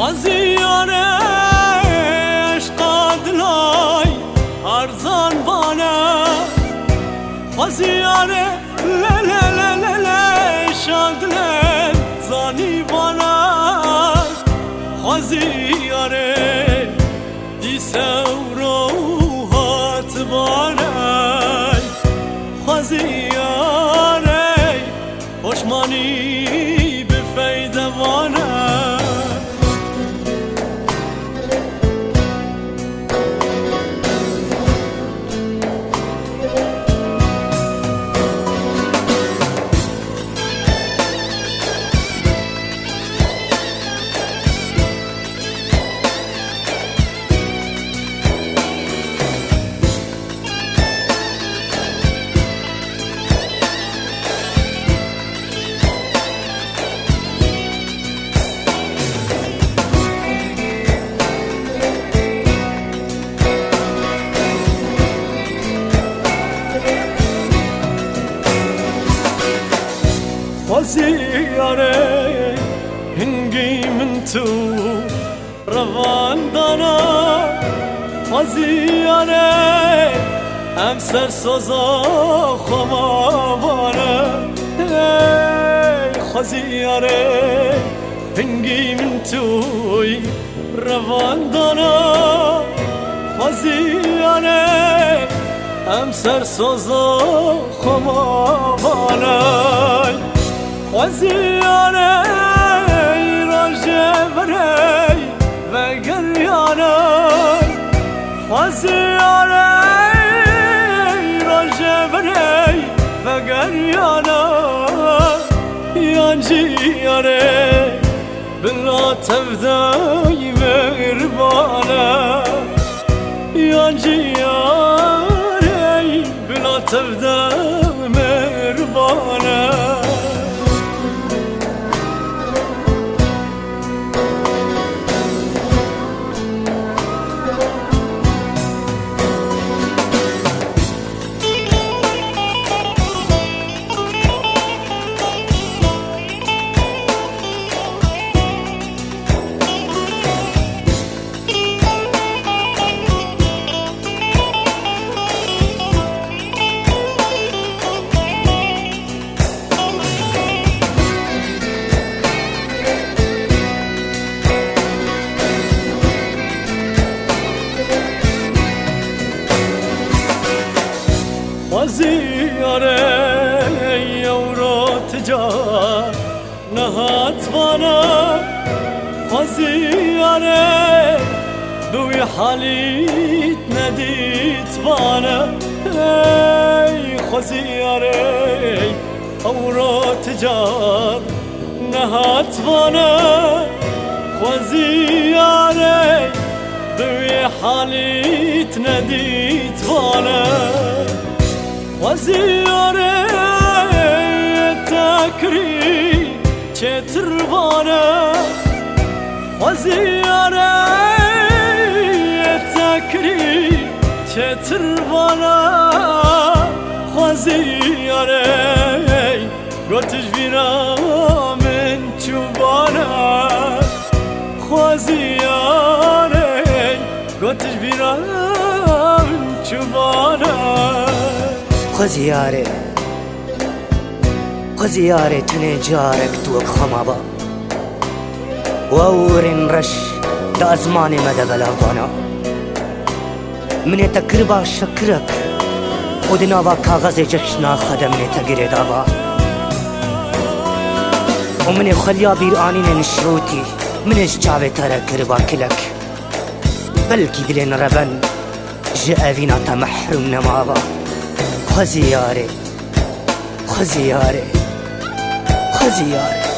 Aziyane aşka dilay arzan bana Aziyane le le le le le şadlen zani bana Aziyane disevruhat bana Aziyane hoşmani bifeyde bana Aziyane hingi min tu ravandana Aziyane em ser soza xamavane Aziyane hingi min tu ravandana Aziyane em ser soza xamavane Aziyane rajevrey ve geryane Aziyane rajevrey ve geryane Yanciyane bila tevdey merbane Yanciyane bila tevdey merbane Aziyane yavrat can nahat bana Aziyane duy halit nedit bana Ey Aziyane yavrat can nahat bana Aziyane duy halit nedit bana Aziyane tekri çetir bana Aziyane tekri çetir bana Aziyane götüş bina min çubana Aziyane götüş bina min çubana خزياري خزياري تني جارك توك خمابا وورين رش دا أزماني مدى بلافانا من تقربا شكرك ودناوا كاغذ جشنا خدمني تقري دابا ومن خليا بيرانين نشروتي من جاوي ترى قربا كلك بلكي دلين ربن جاء تمحرم نمابا خزياري خزياري خزياري